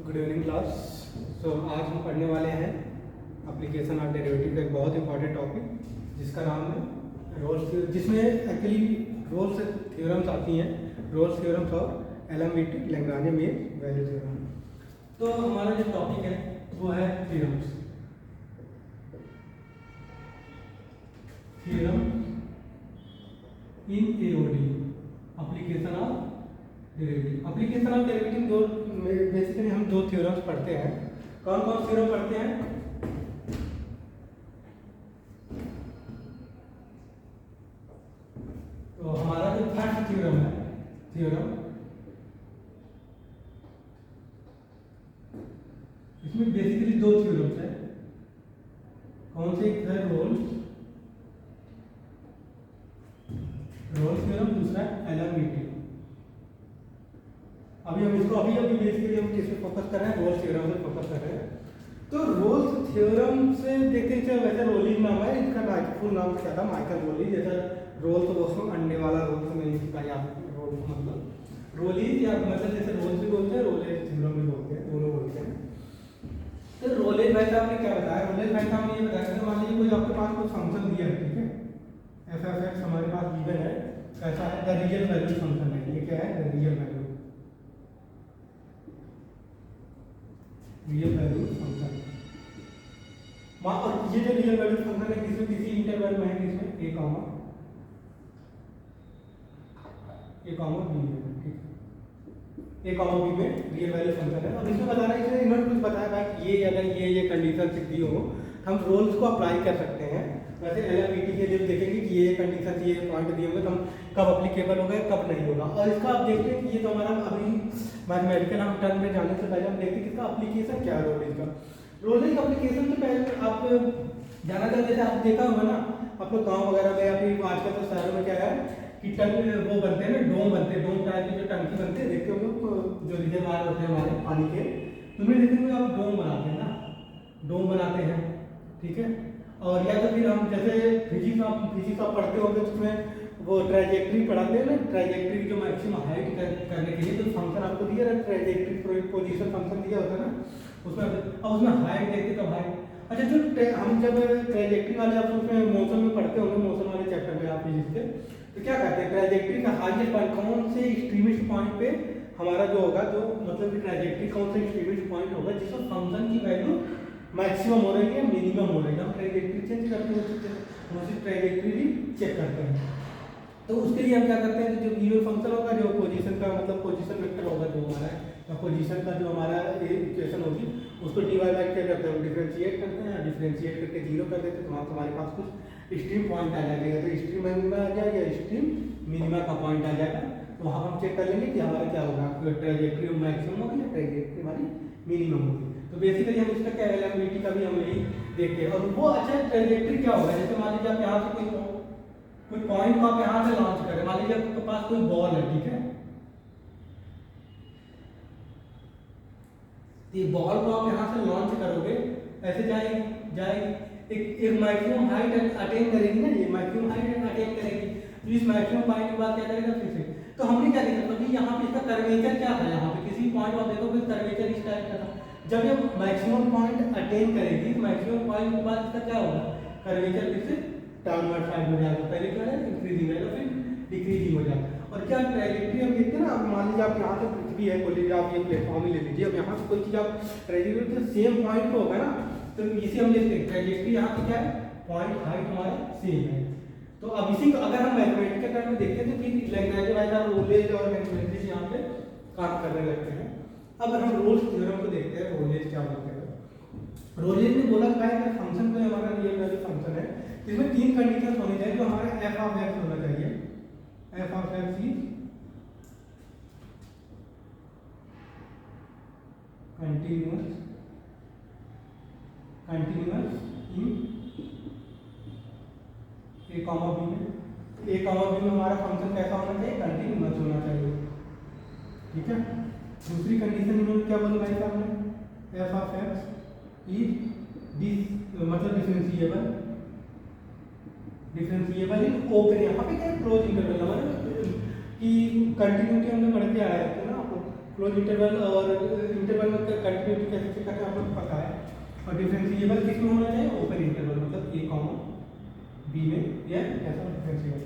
Good evening class. आज हम पढ़ने वाले हैं एप्लीकेशन ऑफ डेरिवेटिव का एक बहुत इंपॉर्टेंट टॉपिक जिसका नाम है रोल्स, जिसमें एक्चुअली रोल्स थ्योरम्स आती हैं, रोल्स थ्योरम्स और एलएमवीटी लैग्रांज मीन वैल्यू थ्योरम। तो हमारा जो टॉपिक है वो है theorems. Theorem in AOD application of derivative. Application of derivative दो बेसिकली हम दो थ्योरम्स पढ़ते हैं। कौन कौन थ्योरम पढ़ते हैं? तो हमारा जो फर्स्ट थ्योरम है, थ्योरम इसमें बेसिकली दो थ्योरम्स है। कौन से? एक है रोल्स थ्योरम, दूसरा एलएमवीटी। अभी बेसिकली हम किस पे फोकस कर रहे हैं? रोल्स थ्योरम पे फोकस कर रहे हैं। तो रोल्स थ्योरम से देखते हैं, वैसे रोलिंग नाम है इसका, फुल नाम क्या था? माइकल रोली। जैसा रोल तो दोस्तों अंडे वाला रोल तो नहीं सिखाया आपको। रोल मतलब रोलीज या मतलब जैसे रोल्स भी बोलते हैं, रोलेज थ्योरम भी बोलते हैं, दोनों बोलते हैं। तो रोलेज भाई साहब ने क्या बताया? रोलेज भाई साहब ने ये बताया कि मान लीजिए कोई आपके पास कोई फंक्शन दिया है, ठीक है, एफ एफ एक्स हमारे पास गिवन है। कैसा है? द रियल वैल्यू फंक्शन है। ये क्या है? The real value function. और ये जो रियल वैल्यू फंक्शन है किसमें, किसी इंटरवल में है, किसमें? ए कॉमा बी में, ठीक है, ए कॉमा बी में रियल वैल्यू फंक्शन है। अब इसमें बताना है, इन्होंने कुछ बताया था कि ये अगर ये कंडीशन दी हो हम रोल्स को अप्लाई कर सकते हैं। वैसे एलएमवीटी के लिए देखेंगे कि ये कंडीशन, ये पॉइंट दिए होंगे तो हम कब अप्लीकेबल होगा कब नहीं होगा। और इसका आप देखते हैं कि ये तो हमारा अभी मैथमेटिकल हम टर्म में जाने से पहले हम देखते हैं कि इसका एप्लीकेशन क्या है। रोलिंग का एप्लीकेशन से पहले आप ज़्यादातर जैसे आप देखा होगा ना, आप लोग गाँव वगैरह में या फिर आजकल तो शहरों में क्या है कि वो बनते हैं ना, डोम बनते हैं, डोम टाइप के जो टंकी बनते हैं, देखते होंगे जो रिजर्वायर होते हैं हमारे पानी के, उनमें देखते होंगे आप डोम बनाते हैं ना, डोम बनाते हैं, ठीक है। और या तो फिर हम जैसे फिजिक्स आप पढ़ते होंगे, उसमें वो ट्राजेक्ट्री पढ़ाते हैं ना, ट्राजेक्ट्री जो मैक्सिमम हाइट करने के लिए जो फंक्शन आपको दिया है, ट्राजेक्ट्री पोजीशन फंक्शन दिया होता है ना, उसमें अब उसमें हाइट देखते कब हाइट। अच्छा, जो हम जब ट्राजेक्ट्री वाले आप उसमें मोशन में पढ़ते होंगे, मोशन वाले चैप्टर में आप फिजिक्स के, तो क्या कहते हैं? ट्राजेक्ट्री का हाईएस्ट पॉइंट कौन से एक्सट्रीमिस्ट पॉइंट पे हमारा जो होगा, जो मतलब कि ट्राजेक्ट्री कौन से एक्सट्रीमिस्ट पॉइंट होगा जिसमें फंक्शन की वैल्यू मैक्सिमम हो रही है, मिनिमम हो रही है। हम ट्राजेक्ट्री चेंज करते हैं, उसी ट्राजेक्ट्री भी चेक करते हैं। तो उसके लिए हम क्या करते हैं, जो गिवन फंक्शन होगा, जो पोजीशन का मतलब पोजीशन वेक्टर होगा जो हमारा है, या पोजीशन का जो हमारा इक्वेशन होगी, उसको डिवाइड बाय क्या करते हैं? डिफरेंशिएट करते हैं। डिफरेंशिएट करके जीरो कर देते हैं, तो हमारे पास कुछ स्ट्रीम पॉइंट आ जाएगा। तो स्ट्रीम मिनिमा आ जाएगा, स्ट्रीम मिनिमा का पॉइंट आ जाएगा। तो वहाँ हम चेक कर लेंगे कि हमारा क्या होगा, ट्राजेक्ट्री मैक्सिमम होगी या ट्राजेक्ट्री हमारी मिनिमम होगी। तो बेसिकली हम इसका क्या एलएमवीटी का भी हम यही देखते हैं। और वो अच्छा ट्राजेक्ट्री क्या होगा, जैसे मान लीजिए आप यहाँ से कोई पॉइंट को आप यहाँ से लॉन्च करें, मान लीजिए आपके पास कोई बॉल है, ठीक है, ये बॉल को आप यहाँ से लॉन्च करोगे, ऐसे जाएगी एक मैक्सिमम हाइट अटेन करेगी ना, ये मैक्सिमम हाइट अटेन करेगी। तो इस मैक्सिमम पॉइंट के बाद क्या करेगा फिर से? तो हमने क्या देखा था, यहाँ पे इसका कर्वेचर क्या था, यहाँ पे किसी पॉइंट पर देखो कर्वेचर इस टाइप का था। जब ये मैक्सिमम पॉइंट अटेन करेगी, मैक्सिमम पॉइंट के बाद इसका क्या होगा? कर्वेचर फिर से डाउनवर्ड साइड में जाएगा। पहले क्या है? इंक्रीजिंग रहेगा, फिर डिक्रीजिंग हो जाएगा। और क्या ट्राजेक्ट्री हम देखते हैं ना, अब मान लीजिए आप यहाँ से पृथ्वी है, बोल लीजिए आप ये प्लेटफॉर्म ही ले लीजिए, अब यहाँ से कोई चीज़ आप ट्राजेक्ट्री सेम पॉइंट पे होगा ना, तो इसे हम देखते हैं ट्राजेक्ट्री यहाँ की क्या है, पॉइंट हाइट हमारा सेम है। तो अब इसी को अगर हम मैथमेटिकल टर्म में देखते हैं तो फिर लैग्रांज वाला रोलेज और मैथमेटिक्स यहाँ पे काम करने लगते हैं। अब हम रोल्स थ्योरम को देखते हैं, रोलेज क्या होता है। रोलेज ने बोला था कि फंक्शन कोई हमारा रियल वैल्यू फंक्शन है, इसमें तीन कंडीशन होनी चाहिए। जो हमारा एफ ऑफ एक्स होना चाहिए, f of x is continuous in a comma b में। ए कॉमा बी में हमारा फंक्शन कैसा होना चाहिए? कंटीन्यूअस होना चाहिए, ठीक है। दूसरी कंडीशन इन्होंने क्या बोला भाई साहब ने? एफ ऑफ एक्स इज मतलब डिफरेंशिएबल इन ओपन। यहाँ पे क्या क्लोज इंटरवल, हमारे कि कंटिन्यूटी हमने पढ़ के आया है ना, आपको क्लोज इंटरवल और इंटरवल में कंटिन्यूटी कैसे चेक करते हैं आप लोग पता है। और डिफरेंशिएबल किस में होना चाहिए, ओपन इंटरवल मतलब ए कॉमा बी में या ऐसा डिफरेंशिएबल।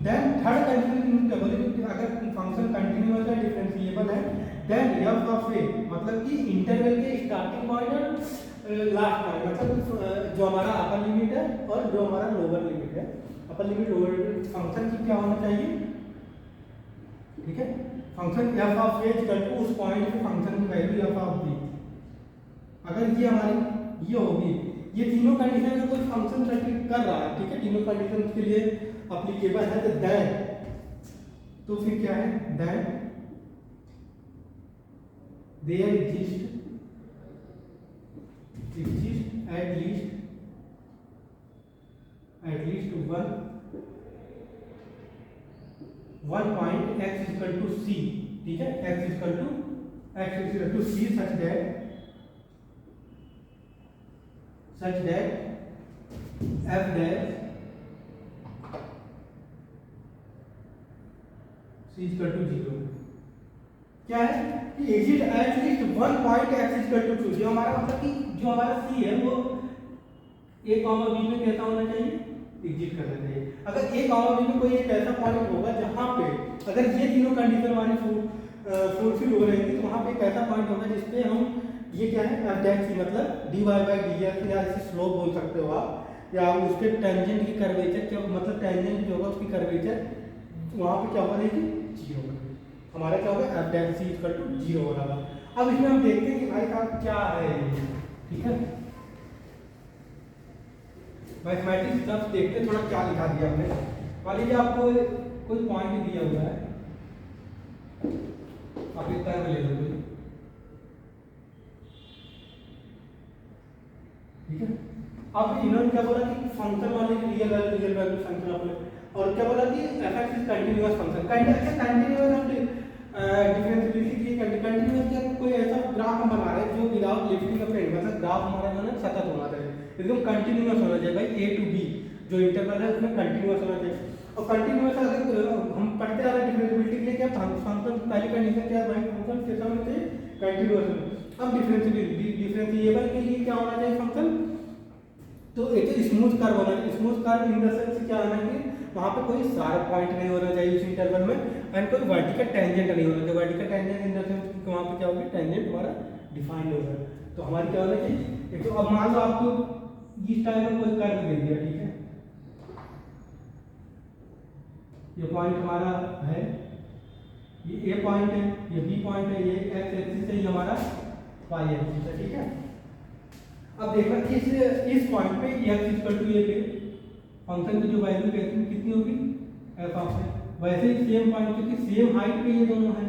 देन थर्ड कंडीशन क्या बोलेंगे, अगर फंक्शन कंटिन्यूअस है डिफरेंशिएबल है देन एफ ऑफ ए मतलब कि इंटरवल के स्टार्टिंग पॉइंट और लास्ट पॉइंट मतलब जो हमारा अपर लिमिट है और जो हमारा लोअर लिमिट है, upper limit lower limit function की क्या होना चाहिए, ठीक है। Function f of a equal to उस पॉइंट पे फंक्शन की वैल्यू एफ ऑफ बी, अगर ये हमारी ये होगी, ये तीनों कंडीशन का कोई फंक्शन सेटिस्फाई कर रहा है, ठीक है, तीनों कंडीशन के लिए एप्लीकेबल है, तो देन तो फिर क्या है, then there exist at least one point x is equal to c, ठीक है, x is equal to c such that f dash c is equal to 0। क्या है कि exit at least one point x is equal to 2, जो हमारा मतलब कि जो हमारा c है वो a कॉमा b में कैसा होना चाहिए, एग्जिट करना चाहिए। अगर a कॉमा b में कोई एक ऐसा पॉइंट होगा जहां पे अगर ये तीनों कंडीशन हमारी फुलफिल हो रहेंगी तो वहां पे एक ऐसा पॉइंट होगा जिसपे हम ये क्या है f dash c मतलब dy by dx या इसे स्लोप बोल सकते हो आप, या उसके टेंजेंट की कर्वेचर क्या मतलब टेंजेंट जो होगा उसकी कर्वेचर वहां पे क्या होगा, देखिए 0 हमारा क्या होगा, f dash c equal to 0 हो रहा है। अब इसमें हम देखते हैं कि भाई साहब क्या है, ठीक है, मैथमेटिक्स जब देखते हैं थोड़ा क्या लिखा दिया हमने। मान लीजिए आपको कोई पॉइंट दिया हुआ है, आप एक कर्व ले लो, ठीक है। अब इन्होंने क्या बोला कि फंक्शन वाले रियल वैल्यू फंक्शन अपने, और क्या बोला कि f(x) is continuous function. Continuous हम डिफरेंशिएबिलिटी की कंटीन्यूअस क्या कोई ऐसा ग्राफ हम बना रहे हैं जो विदाउट लिफ्टिंग अप एंड, मतलब ग्राफ हमारा जो है सतत होना चाहिए, एकदम कंटीन्यूअस होना चाहिए भाई, a टू b जो इंटरवल है उसमें कंटीन्यूअस होना चाहिए। और कंटीन्यूअस अगर हम पढ़ते आ रहे हैं डिफरेंशिएबिलिटी के लिए क्या फंक्शन पहली कंडीशन क्या है भाई, फंक्शन कैसा होना चाहिए, कंटीन्यूअस। अब डिफरेंशिएबल के लिए क्या होना चाहिए फंक्शन, तो एक स्मूथ कर्व होना चाहिए। Smooth curve in the sense क्या होना चाहिए, वहां पे कोई शार्प पॉइंट नहीं होना चाहिए उस इंटरवल में, एंड कोई वर्टिकल टेंजेंट नहीं होना चाहिए। Vertical tangent in the sense वहां पे क्या होगा, टेंजेंट हमारा डिफाइंड होगा। तो हमारी क्या होना चाहिए, एक तो अब मान लो आपको इस टाइप का कोई कर्व दे दिया, ठीक है, ये पॉइंट हमारा है, ये ए पॉइंट है, ये बी पॉइंट है, ये एक्स एक्सिस है, ये हमारा वाई एक्सिस है, ठीक है। अब देखो इस पॉइंट पे x इक्वल टू ये पे फंक्शन की जो वैल्यू कितनी होगी, f ऑफ है। वैसे ही सेम पॉइंट क्योंकि सेम हाइट पे ये दोनों है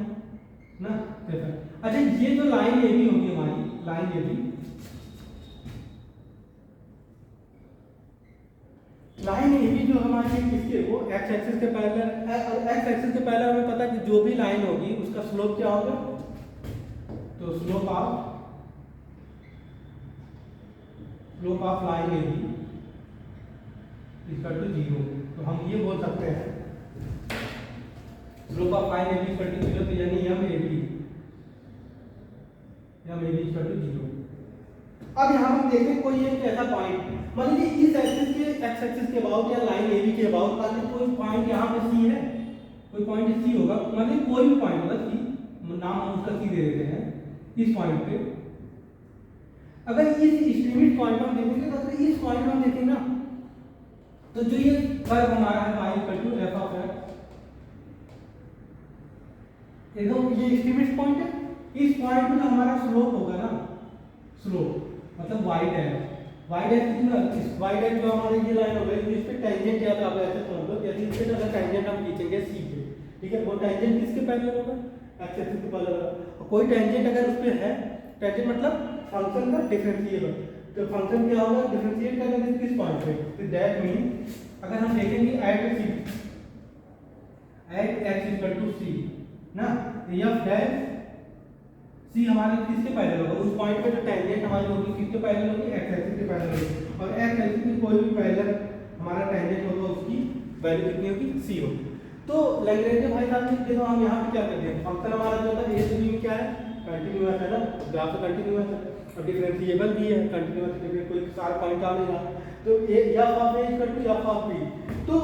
ना, कैसा। अच्छा ये जो लाइन ये भी होगी हमारी लाइन, ये भी लाइन ये भी जो हमारी किसके वो x एक्सिस के पैरेलल, और x एक्सिस के पैरेलल हमें पता है कि जो भी लाइन होगी उसका स्लोप क्या होगा, तो slope of line a b equal to 0। तो हम ये बोल सकते हैं slope of line a b equal to 0, तो यानी m a b equal to 0। अब यहाँ हम देखें कोई एक ऐसा पॉइंट, मान लीजिए इस एक्सिस के एक्स एक्सिस के अबाउट या लाइन ए बी के अबाउट मान लीजिए कोई पॉइंट यहाँ पे सी है, कोई पॉइंट सी होगा, मान लीजिए कोई भी पॉइंट होगा सी, नाम हम उसका सी दे देते हैं। इस पॉइंट पे अगर इस एक्सट्रीमिस्ट पॉइंट पर हम देखेंगे तो अगर इस पॉइंट पर हम देखेंगे ना, तो जो ये कर्व हमारा है y equal to f of x, एकदम ये एक्सट्रीमिस्ट पॉइंट है। इस पॉइंट पे जो हमारा स्लोप होगा ना, स्लोप मतलब y डैश कितना, इस y डैश जो हमारी ये लाइन होगी इस पे टेंजेंट या तो आप ऐसे समझ लो, यदि इस पे अगर टेंजेंट हम खींचेंगे c पे, ठीक है, वो टेंजेंट किसके पैरेलल होगा, x एक्सिस के पैरेलल होगा। कोई टेंजेंट अगर उस पे है, टेंजेंट मतलब फंक्शन का डिफरेंशिएबल, तो फंक्शन क्या होगा, डिफरेंशिएट करेंगे किस पॉइंट पे, तो दैट मीन अगर हम देखेंगे at x equal to c ना, f डैश c हमारे किसके पैरेलल होगा, उस पॉइंट पे जो टेंजेंट हमारी होगी किसके पैरेलल होगी, x एक्सिस के पैरेलल होगी, और x एक्सिस की कोई भी पैरेलल हमारा टेंजेंट होगा उसकी वैल्यू कितनी होगी, c होगी। तो लैग्रेंज भाई साहब देखो हम यहाँ पे क्या करते हैं, फंक्शन हमारा जो था a से b में क्या है, कंटिन्यूअस है ना, ग्राफ तो कंटिन्यूअस है, और डिफरेंशिएबल भी है, कंटिन्यूअस डिफरेंस कोई सारा पॉइंट आ नहीं रहा, तो a f of a equal to F of b. तो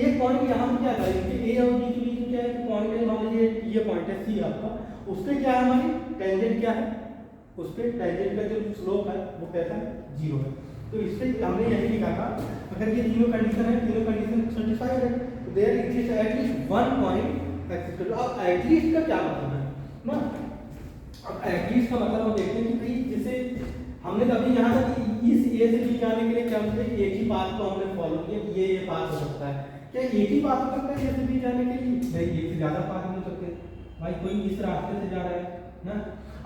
एक पॉइंट यहाँ पे क्या था, ए और बी के बीच में क्या है कि पॉइंट है, मान लीजिए ये पॉइंट है सी आपका, उस पर क्या है हमारी टेंजेंट क्या है, उस पर टेंजेंट का जो स्लोप है वो कैसा है, 0 है। तो इससे हमने यही लिखा था, अगर ये तीनों कंडीशन है, तीनों कंडीशन सेटिस्फाइड है, तो there exist at least one point axis. अब एटलीस्ट का क्या मतलब है ना, अब एटलीस्ट का मतलब हम देखते हैं कि भाई जैसे हमने कभी यहाँ तक इस ए से बी जाने के लिए क्या हमने एक ही पाथ को हमने फॉलो किया कि ये पाथ हो सकता है, क्या एक ही पाथ हो सकता है ए से बी जाने के लिए, नहीं एक से ज़्यादा पाथ हो सकते हैं। भाई कोई इस रास्ते से जा रहा है ना,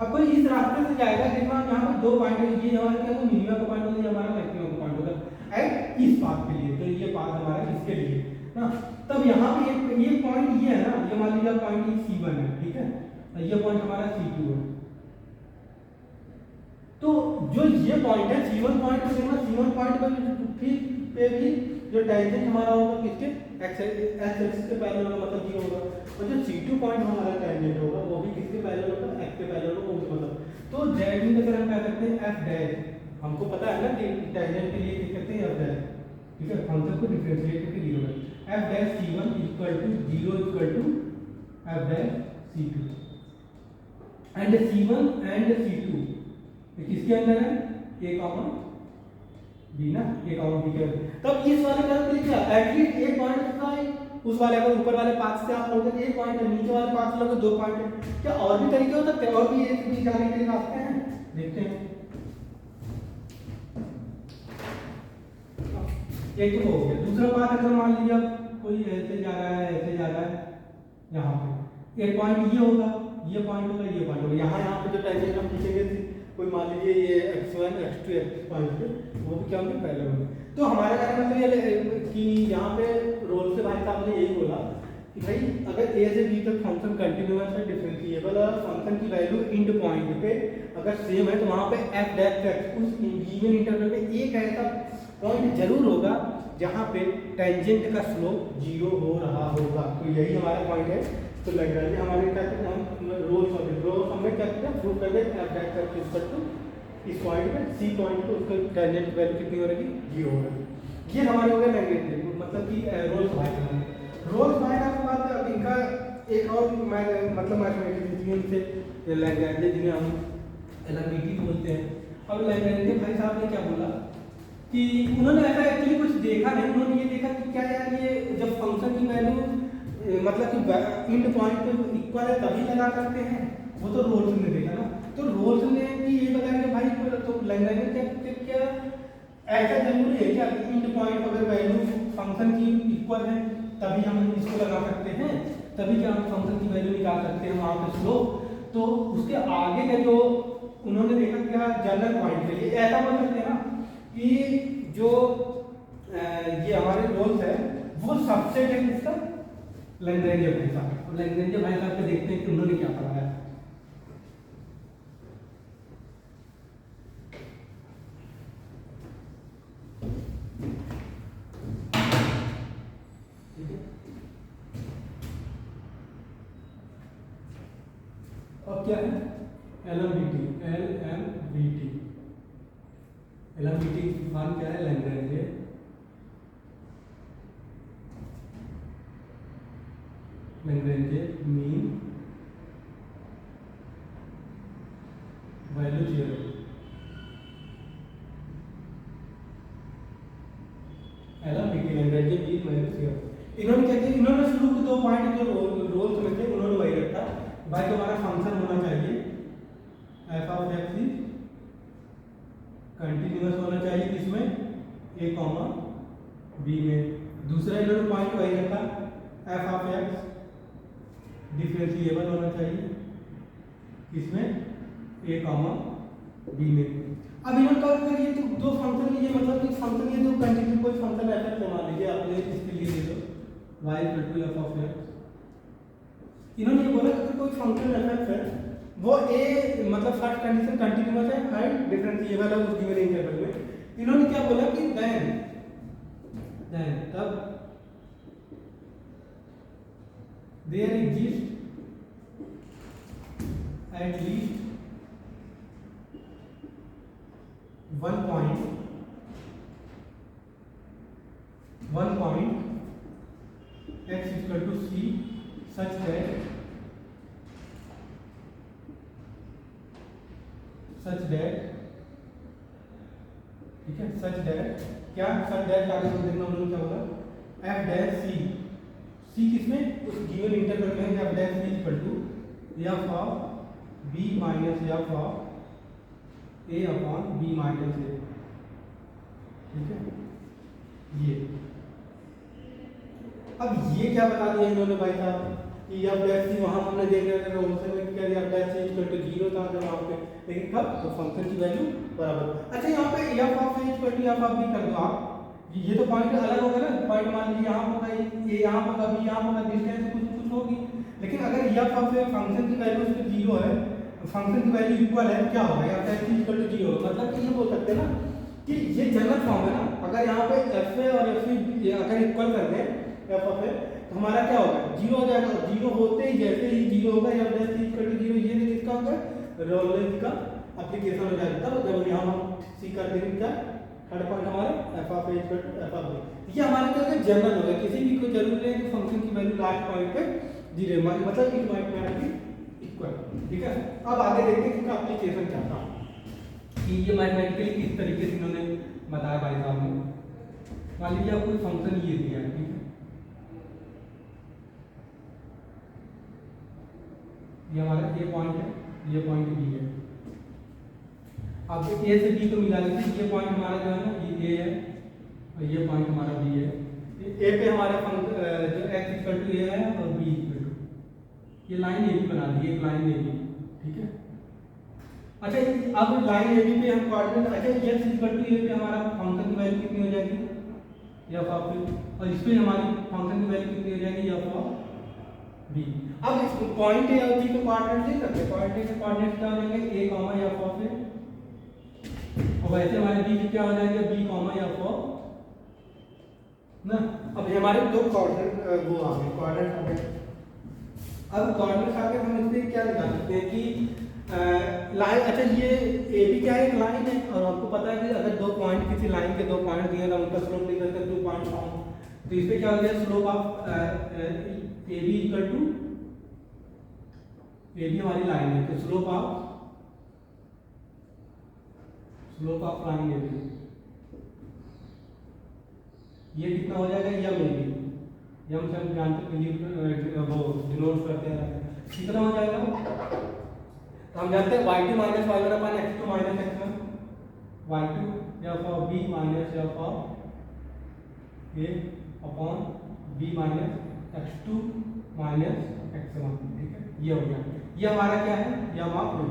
अब कोई इस रास्ते से जाएगा, देखना यहाँ पर दो पॉइंट है, ये हमारा क्या होगा, मिनिमम का पॉइंट होगा, ये हमारा मैक्सिमम का पॉइंट होगा एट इस पाथ के लिए, तो ये पाथ हमारा इसके लिए ना। तब यहाँ पे ये पॉइंट ये है ना, ये मान लीजिए पॉइंट C1 है, ठीक है, और ये पॉइंट हमारा C2 है। तो जो ये पॉइंट है C1 पॉइंट को देखना, C1 पॉइंट पे भी जो टेंजेंट हमारा होगा किसके, एक्स एक्सिस के पैरेलल होगा, मतलब ये होगा, और जो C2 पॉइंट हमारा टेंजेंट होगा वो भी किसके पैरेलल होगा, एक्स के पैरेलल होगा, उसका मतलब। तो जेड में अगर हम क्या करते हैं एफ डैश, हमको पता है ना कि टेंजेंट के लिए क्या करते हैं एफ डैश, ठीक है, फंक्शन को डिफरेंशिएट करके लिखो f dash C1 equal to 0 equal to f dash C2, and C1 and C2 किसके अंदर है, ए कॉमा बी ना, ए कॉमा बी के अंदर। तब इस वाले का क्या एटलीस्ट एक पॉइंट था, उस वाले का ऊपर वाले पाथ से आप लोग एक पॉइंट है, नीचे वाले पाथ से लोग दो पॉइंट है, क्या और भी तरीके हो सकते हैं, और भी एक बीच जाने के लिए रास्ते हैं, देखते हैं। एक तो हो गया, दूसरा पाथ अगर मान लीजिए आप कोई ऐसे जा रहा है, ऐसे जा रहा है, यहाँ पे एक पॉइंट ये होगा, ये पॉइंट होगा, ये पॉइंट होगा, यहाँ पे जो टेंजेंट हम खींचेंगे, कोई मान लीजिए ये x1 x2 x पॉइंट पे, वो भी क्या होंगे पैरेलल होंगे। तो हमारे कहने का मतलब ये कि यहाँ पे रोल से भाई साहब ने यही बोला कि भाई अगर a से b तक फंक्शन कंटिन्यूअस है, डिफरेंशिएबल और फंक्शन की वैल्यू इंड पॉइंट पे अगर सेम है, तो वहाँ पे f डैश x उस गिवन इंटरवल में एक ऐसा पॉइंट जरूर होगा जहाँ पे टेंजेंट का स्लोप 0 हो रहा होगा। तो यही हमारा पॉइंट है। तो लैग्रेंज हमारे क्या कहते हैं, हम रोल्स हमने क्या किया, प्रूव कर दिया f dash x equal to इस पॉइंट पे सी पॉइंट पे उसका टेंजेंट वैल्यू कितनी हो रहेगी, 0 हो रहेगी। ये हमारे हो गए लैग्रेंज, मतलब कि रोल्स बाय का बात है। अब इनका एक और मतलब मैथमेटिशियन से लैग्रेंज जिन्हें हम एलएमबीटी बोलते हैं। अब लैग्रेंज भाई साहब ने क्या बोला कि उन्होंने ऐसा एक्चुअली कुछ देखा नहीं, उन्होंने ये देखा कि क्या यार ये जब फंक्शन की वैल्यू मतलब कि इंड पॉइंट पे इक्वल है तभी लगा सकते हैं, वो तो रोल्स ने देखा ना। तो रोल्स ने भी ये बताया कि भाई तो लैग्रेंज क्या ऐसा जरूरी है क्या इंड पॉइंट अगर वैल्यू फंक्शन की इक्वल है तभी हम इसको लगा सकते हैं, तभी क्या हम फंक्शन की वैल्यू निकाल सकते हैं वहाँ पे स्लोप। तो उसके आगे का जो उन्होंने देखा क्या जनरल पॉइंट के लिए ऐसा बोल सकते हैं ना कि जो ये हमारे रोल्स है वो सबसेट है किसका, लैग्रेंज भाई साहब। और लैग्रेंज भाई साहब पे देखते हैं कि उन्होंने क्या पढ़ाया। अब क्या है एलएमबीटी, एलएमबीटी मान क्या है, Lagrange mean value theorem. LMBT Lagrange mean value theorem. इन्होंने क्या किया, इन्होंने शुरू के दो पॉइंट जो रोल्स में थे उन्होंने वही रखा, भाई तुम्हारा फंक्शन होना चाहिए एफ ऑफ एक्स कंटिन्यूअस होना चाहिए किसमें, ए कॉमा बी में। दूसरा इन्होंने पॉइंट वही रखा एफ ऑफ एक्स डिफरेंशिएबल होना चाहिए किसमें, ए कॉमा बी में। अब इन्होंने कहा कि ये तो दो फंक्शन, ये मतलब कि फंक्शन ये दो कंटिन्यू कोई फंक्शन ऐसा मान लीजिए आपने इसके लिए दे दो y एफ ऑफ एक्स। इन्होंने ये बोला कि कोई फंक्शन एफ है वो ए मतलब फर्स्ट कंडीशन कंटिन्यूअस है एंड डिफरेंशिएबल है उस गिवन इंटरवल में। इन्होंने क्या बोला कि देन तब there exist at least 1 point x equal to c such that ठीक है, सच दैट क्या, सच दैट आगे हम देखना, हम लोग क्या होगा, एफ डैश सी किसमें, उस गिवन इंटरवल में F dash C equal to F of B minus F of A upon B minus A. ठीक है, ये अब ये क्या बता दिया इन्होंने भाई साहब कि एफ डैश सी, वहां हमने देख लिया था रोल्स में क्या दिया, f dash C equal to 0 था जब वहां पे, लेकिन कब, तो फंक्शन की वैल्यू बराबर। अच्छा यहाँ पे f of a equal to F of b कर दो आप, ये तो पॉइंट अलग होगा ना, पॉइंट मान लीजिए यहाँ होगा, ये यहाँ होगा, बी यहाँ होगा, डिस्टेंस कुछ होगी, लेकिन अगर एफ ऑफ ए फंक्शन की वैल्यू उसके 0 है, फंक्शन की वैल्यू इक्वल है, क्या होगा, f dash C equal to 0, मतलब कि ये बोल सकते हैं ना कि ये जनरल फॉर्म है ना, अगर यहाँ पे एफ ए और एफ सी अगर इक्वल कर दें एफ ऑफ ए, तो हमारा क्या होगा, 0 हो जाएगा, 0 होते ही जैसे ही 0 होगा f dash C equal to 0, ये किसका होगा, रोल्स का एप्लीकेशन हो जाएगा। तब जब यहाँ हम सी कर देंगे क्या, थर्ड पॉइंट हमारे f of a equal to F of b, ये हमारे क्या होगा, जनरल होगा, किसी भी को जरूरी नहीं कि फंक्शन की वैल्यू लास्ट पॉइंट पे 0 मतलब इट माइट बी इक्वल। ठीक है, अब आगे देखते हैं इसका एप्लीकेशन क्या था, कि ये मैथमेटिकली किस तरीके से इन्होंने बताया भाई साहब ने। मान लीजिए आपको फंक्शन ये दिया है, ठीक है, ये हमारा ए पॉइंट है, ये पॉइंट बी है, अब ए से बी को मिला लेते हैं, ये पॉइंट हमारा जो है ना ये ए है और ये पॉइंट हमारा बी है, ए पे हमारे जो x इक्वल टू ए है और बी इक्वल टू, ये लाइन ए बी बना दी, एक लाइन ए बी। ठीक है, अच्छा अब लाइन ए बी पे हम कोऑर्डिनेट, अच्छा x इक्वल टू ए पे हमारा फंक्शन की वैल्यू कितनी हो जाएगी, एफ ऑफ ए, और इस पे हमारी फंक्शन की वैल्यू कितनी हो जाएगी, एफ ऑफ बी। अब इस पॉइंट ए और बी के कोऑर्डिनेट दे सकते हैं, पॉइंट ए के कोऑर्डिनेट क्या हो जाएंगे, a कॉमा एफ ऑफ ए, और वैसे हमारे बी के क्या हो जाएंगे, बी कॉमा एफ ऑफ ना। अब हमारे दो कोऑर्डिनेट वो आ गए, कोऑर्डिनेट आ गए, अब कोऑर्डिनेट आके हम इससे क्या निकाल सकते हैं कि लाइन, अच्छा ये ए बी क्या है, एक लाइन है, और आपको पता है कि अगर दो पॉइंट किसी लाइन के दो पॉइंट दिए तो उनका स्लोप निकल कर 2 पॉइंट फॉर्म, तो इस पे क्या हो गया, slope of a b equal to, a b हमारी लाइन है, तो slope of line a b, ये कितना हो जाएगा, यम ए बी, यम से हम जानते हैं वो डिनोट करते हैं, कितना हो जाएगा, तो हम जानते हैं y2 minus y1 upon x2 minus x1, y2 F of b minus F of a upon b minus x2 minus x1। ठीक है, ये हो गया, ये हमारा क्या है, ये हम आप लोग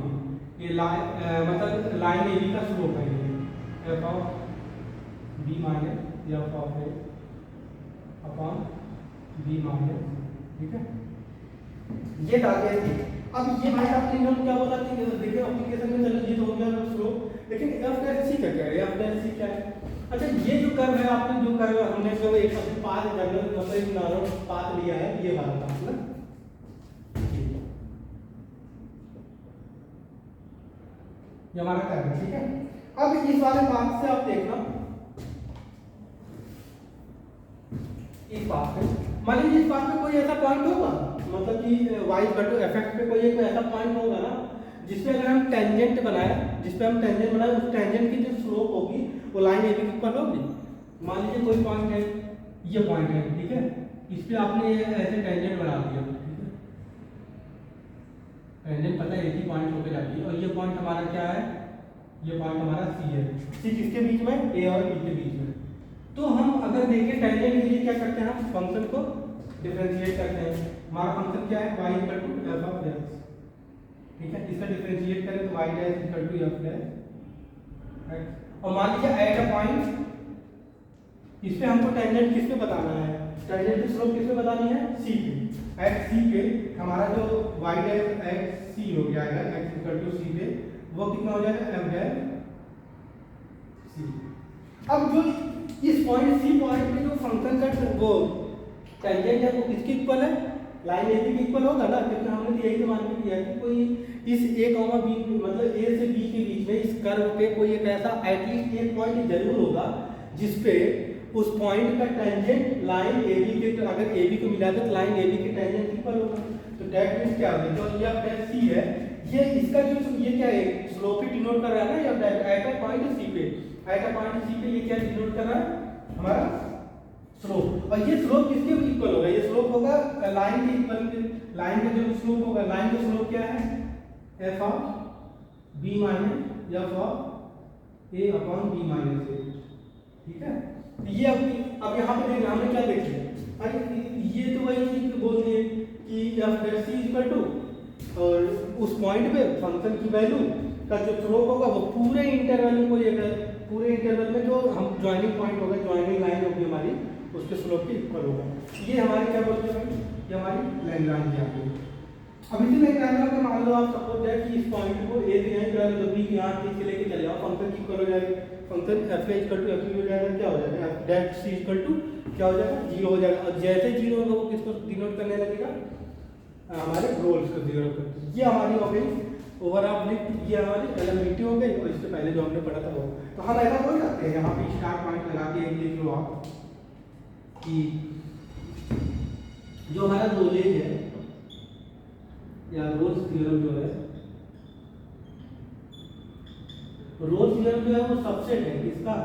ये लाइन मतलब लाइन ए बी का स्लोप है, ये F of b minus F of a upon b minus. ठीक है, ये डाल दिया। अब ये भाई साहब ने क्या बोला कि देखिए एप्लीकेशन में चलो ये तो हो गया स्लोप, लेकिन एफ डैश सी का क्या है, एफ डैश सी क्या है, अच्छा ये जो कर्व है, आपने जो कर्व हमने जो एक पाथ जनरल मतलब एक नॉर्मल पाथ लिया है, ये वाला था ना, ये हमारा कर्व है। ठीक है, अब इस वाले पाथ से आप देखना, इस पाथ में मान लीजिए इस पाथ में कोई ऐसा पॉइंट होगा, मतलब कि y equal to f x पे कोई एक ऐसा पॉइंट होगा ना जिसपे अगर हम टेंजेंट बनाए, उस टेंजेंट की जो स्लोप होगी वो लाइन ए बी के ऊपर होगी। मान लीजिए कोई पॉइंट है, ये पॉइंट है, ठीक है, इस पे आपने ऐसे टेंजेंट बना दिया, ठीक है, टेंजेंट पता है एक ही पॉइंट होकर जाती है, और ये पॉइंट हमारा क्या है, ये पॉइंट हमारा सी है, सी किसके बीच में, ए और बी के बीच में। तो हम अगर देखें टेंजेंट के लिए क्या करते हैं, हम फंक्शन को डिफरेंशिएट करते हैं, हमारा फंक्शन क्या है, y equal to F of x. ठीक है, इसका डिफरेंशिएट करें तो y dash equal to f dash, और मान लीजिए एट अ पॉइंट, इस पे हमको टेंजेंट किस पे बताना है, टेंजेंट की स्लोप किस पे बतानी है, c पे, एट c पे हमारा जो y डैश एट c हो गया है, x इक्वल टू c पे, वो कितना हो जाएगा, f डैश c। अब जो इस पॉइंट c पॉइंट पे जो फंक्शन का वो टेंजेंट है वो किसके इक्वल है, लाइन ए बी के इक्वल होगा ना, क्योंकि हमने तो यही तो मान के किया कि कोई इस ए कॉमा बी मतलब ए से बी के बीच में इस कर्व पे कोई एक ऐसा एटलीस्ट एक पॉइंट जरूर होगा जिसपे उस पॉइंट का टेंजेंट लाइन ए बी के, तो अगर ए बी को मिला दे तो लाइन ए बी के टेंजेंट इक्वल होगा। तो डेट मीन्स क्या होगा, जो ये डेट सी है, ये इसका जो ये क्या है स्लोप ही डिनोट कर रहा है ना, या एट अ पॉइंट सी पे, एट अ पॉइंट सी पे ये क्या डिनोट कर रहा है हमारा स्लोप। और ये स्लोप किसके इक्वल होगा, ये स्लोप होगा लाइन के इक्वल, लाइन का जो स्लोप होगा, लाइन का स्लोप क्या है F of B minus F of A upon B minus A, ठीक है। तो ये अब यहाँ पे देखिए हमने क्या देख लिया, अरे ये तो वही चीज बोलते हैं कि f dash c equal to, और उस पॉइंट पे फंक्शन की वैल्यू का जो स्लोप होगा वो पूरे इंटरवल में, कोई पूरे इंटरवल में जो हम ज्वाइनिंग पॉइंट होगा, ज्वाइनिंग लाइन होगी हमारी, उसके स्लोप के इक्वल होगा। ये हमारी क्या बोलते हैं भाई, ये हमारी लैग्रांज आ गई। अब इसी लैग्रांज में मान लो आप सपोज दैट कि इस पॉइंट को ए से यहीं पर जब भी यहाँ ठीक से लेके चले जाओ, फंक्शन की इक्वल हो जाएगा, function f a equal to f b हो जाएगा, क्या हो जाएगा f dash c equal to क्या हो जाएगा 0 हो जाएगा। और जैसे 0 होगा वो किसको डिनोट करने लगेगा, हमारे रोल्स को 0 कर। ये हमारी हो गई ओवरऑल लिफ्ट, ये हमारी एलिमेंटिव हो गई। और इससे पहले जो हमने पढ़ा था वो, तो हम ऐसा बोल सकते हैं यहाँ पे स्टार्ट पॉइंट लगा के लिख लो आप कि जो हमारा रोलेज है या रोल्स थ्योरम जो है, रोल्स थ्योरम जो है वो सबसेट है किसका,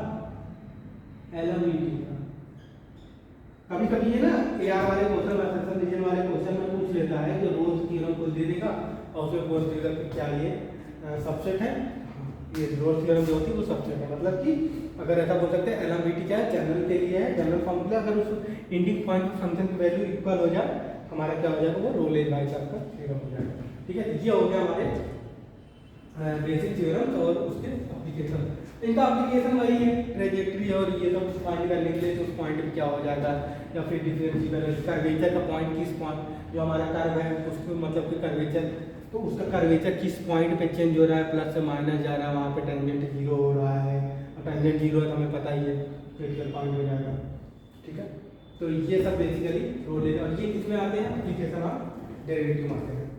एलिमेंटिव का। कभी कभी ये ना एआर वाले क्वेश्चन में, सेक्शन डिवीजन वाले क्वेश्चन में पूछ लेता है कि रोल्स थ्योरम को दे देगा और उसमें बोल देगा कि क्या ये सबसेट है। ये रोल्स थ्योरम जो होती है वो सबसेट है, मतलब कि अगर ऐसा बोल सकते हैं एलिमेंटिव क्या है, जनरल के लिए है, जनरल फॉर्म के लिए अगर उस इंडिक पॉइंट फंक्शन की वैल्यू इक्वल हो जाए, हमारा क्या हो जाएगा वो रोलेज बाईचांस का थ्योरम हो जाएगा, ठीक है। ये हो गया हमारे बेसिक थ्योरम और उसके एप्लीकेशन। इनका एप्लीकेशन वही है ट्रेजेक्ट्री और ये सब फाइंड करने के लिए, तो उस पॉइंट पे क्या हो जाएगा, या फिर डिफरेंशियल कर्वेचर का पॉइंट किस पॉइंट, जो हमारा कर्व है उसको मतलब कि कर्वेचर, तो उसका कर्वेचर किस पॉइंट पे चेंज हो रहा है, प्लस से माइनस जा रहा है, वहाँ पे टेंजेंट 0 हो रहा है, और टेंजेंट 0 है तो हमें पता ही है क्रिटिकल पॉइंट हो जाएगा, ठीक है। तो ये सब बेसिकली रोलेज, और ये किसमें आते हैं एप्लीकेशन ऑफ डेरिवेटिव आते हैं।